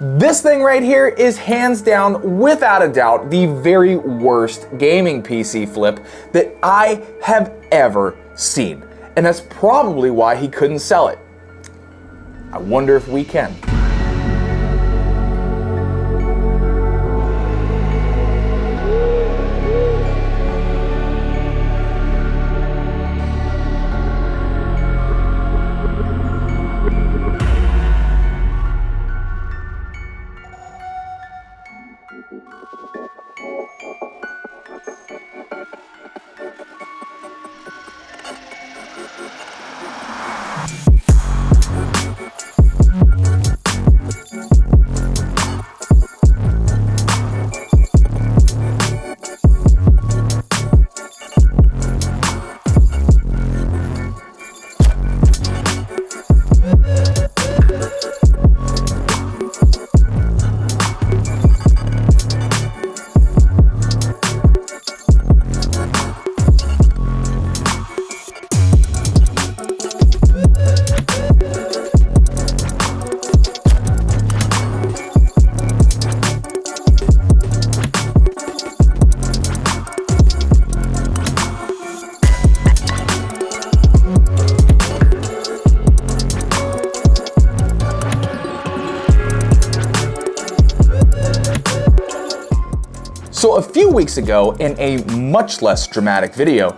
This thing right here is hands down, without a doubt, the very worst gaming PC flip that I have ever seen. And that's probably why he couldn't sell it. I wonder if we can. So a few weeks ago, in a much less dramatic video,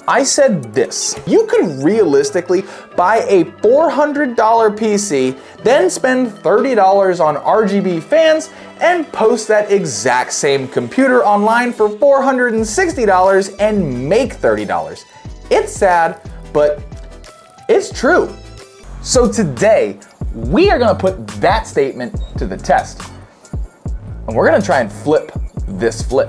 I said this: you could realistically buy a $400 PC, then spend $30 on RGB fans, and post that exact same computer online for $460 and make $30. It's sad, but it's true. So today, we are gonna put that statement to the test. And we're gonna try and flip this flip.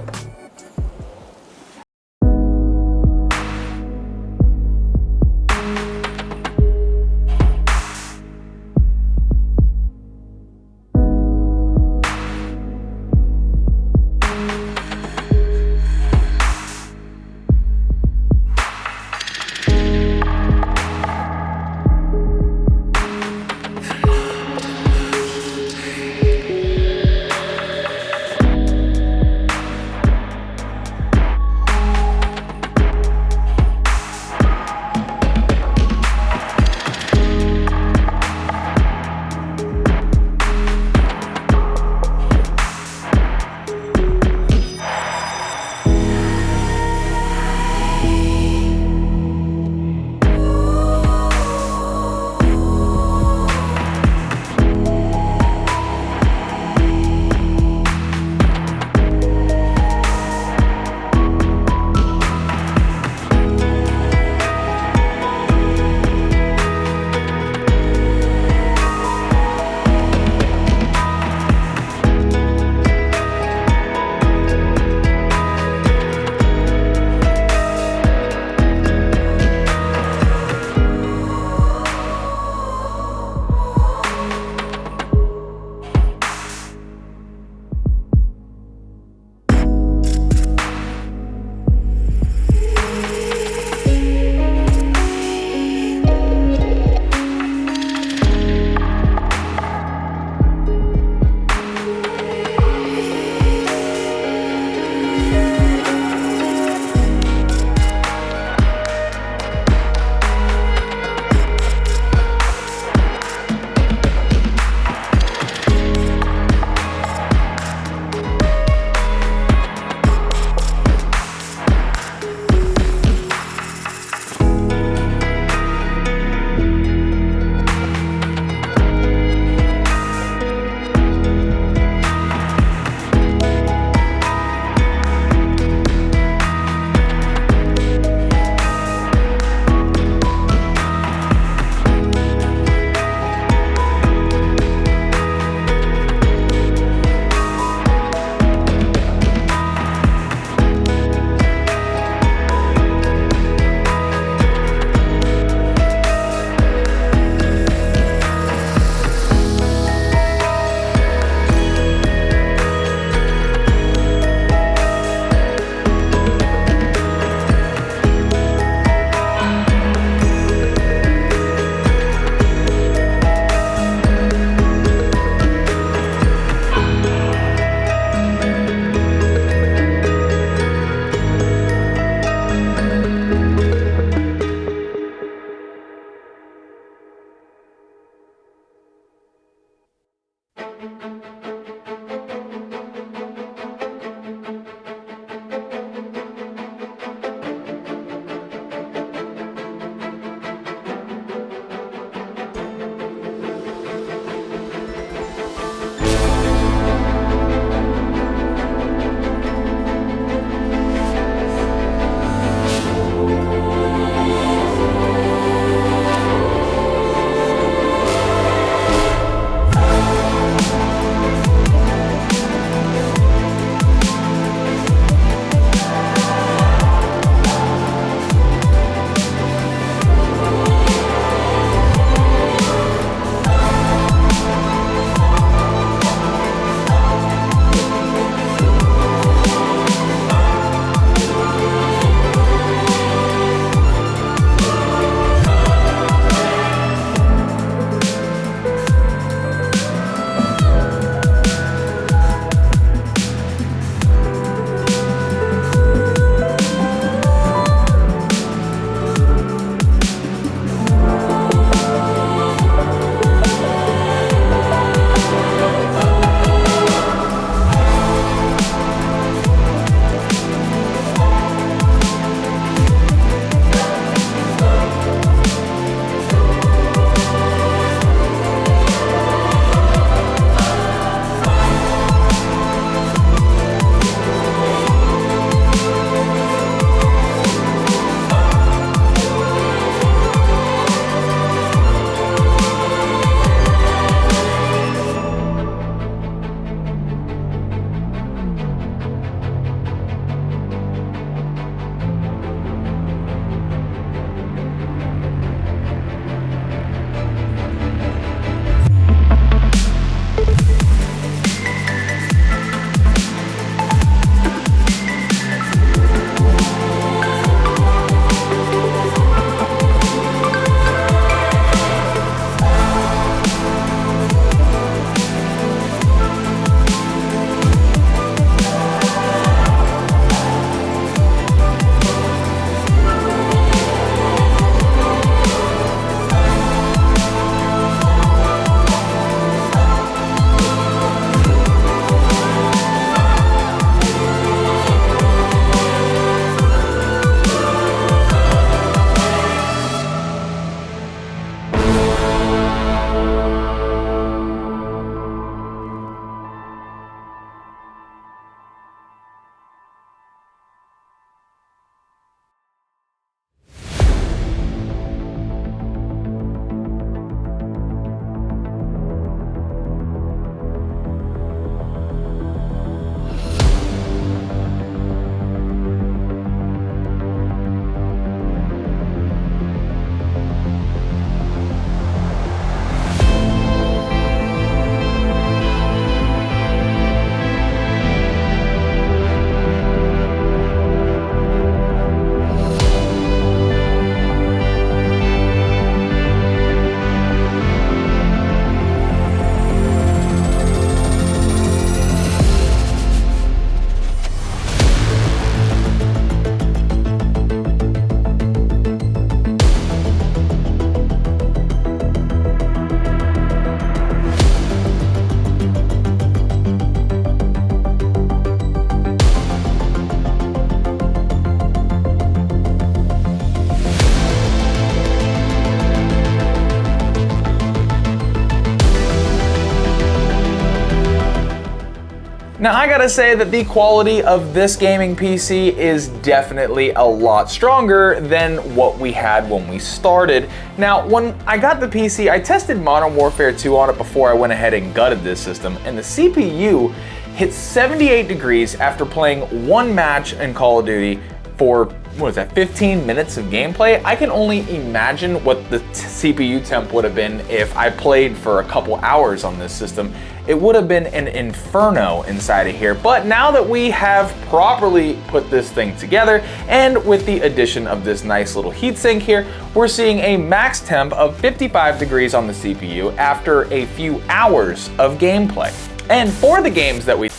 Now I gotta say that the quality of this gaming PC is definitely a lot stronger than what we had when we started. Now, when I got the PC, I tested Modern Warfare 2 on it before I went ahead and gutted this system, and the CPU hit 78 degrees after playing one match in Call of Duty for, what is that, 15 minutes of gameplay? I can only imagine what the CPU temp would have been if I played for a couple hours on this system. It would have been an inferno inside of here. But now that we have properly put this thing together, and with the addition of this nice little heatsink here, we're seeing a max temp of 55 degrees on the CPU after a few hours of gameplay. And for the games that we...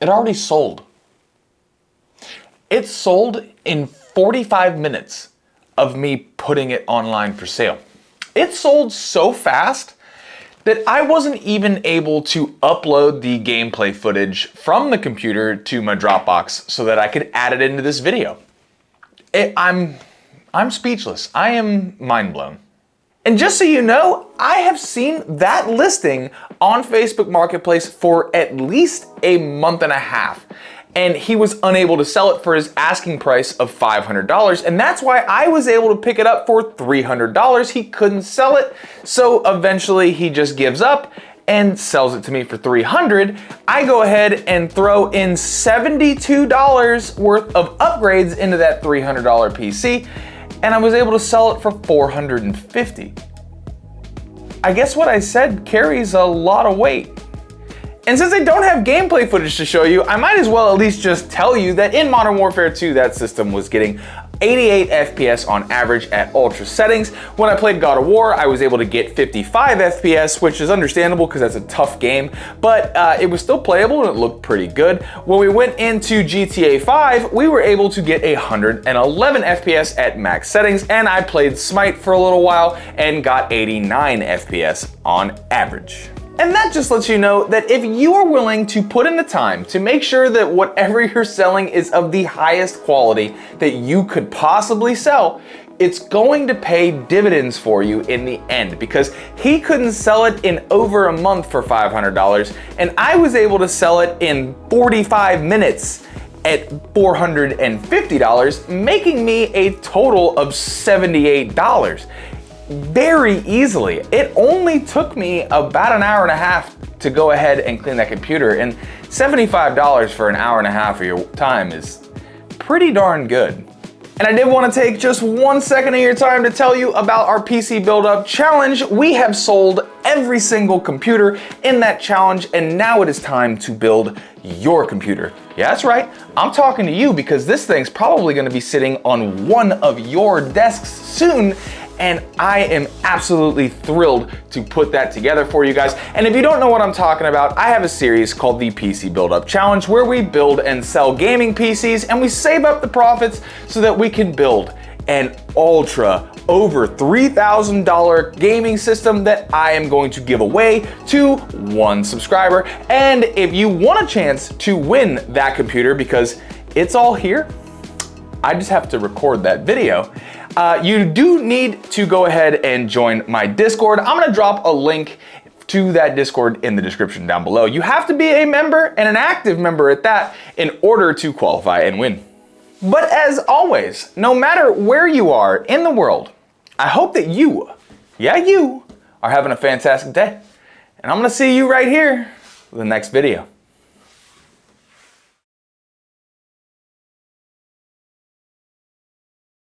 It already sold. It sold in 45 minutes of me putting it online for sale. It sold so fast that I wasn't even able to upload the gameplay footage from the computer to my Dropbox so that I could add it into this video. I'm speechless. I am mind blown. And just so you know, I have seen that listing on Facebook Marketplace for at least a month and a half. And he was unable to sell it for his asking price of $500. And that's why I was able to pick it up for $300. He couldn't sell it. So eventually he just gives up and sells it to me for $300. I go ahead and throw in $72 worth of upgrades into that $300 PC. And I was able to sell it for $450. I guess what I said carries a lot of weight. And since I don't have gameplay footage to show you, I might as well at least just tell you that in Modern Warfare 2, that system was getting 88 FPS on average at ultra settings. When I played God of War, I was able to get 55 FPS, which is understandable because that's a tough game, but it was still playable and it looked pretty good. When we went into GTA 5, we were able to get 111 FPS at max settings, and I played Smite for a little while and got 89 FPS on average. And that just lets you know that if you are willing to put in the time to make sure that whatever you're selling is of the highest quality that you could possibly sell, it's going to pay dividends for you in the end, because he couldn't sell it in over a month for $500, and I was able to sell it in 45 minutes at $450, making me a total of $78. Very easily. It only took me about an hour and a half to go ahead and clean that computer, and $75 for an hour and a half of your time is pretty darn good. And I did want to take just 1 second of your time to tell you about our PC Build Up Challenge. We have sold every single computer in that challenge, and now it is time to build your computer. Yeah, that's right. I'm talking to you because this thing's probably going to be sitting on one of your desks soon. And I am absolutely thrilled to put that together for you guys. And if you don't know what I'm talking about, I have a series called the PC Build Up Challenge where we build and sell gaming PCs and we save up the profits so that we can build an ultra over $3,000 gaming system that I am going to give away to one subscriber. And if you want a chance to win that computer, because it's all here, I just have to record that video. You do need to go ahead and join my Discord. I'm gonna drop a link to that Discord in the description down below. You have to be a member, and an active member at that, in order to qualify and win. But as always, no matter where you are in the world, I hope that you, yeah, you, are having a fantastic day. And I'm gonna see you right here for the next video.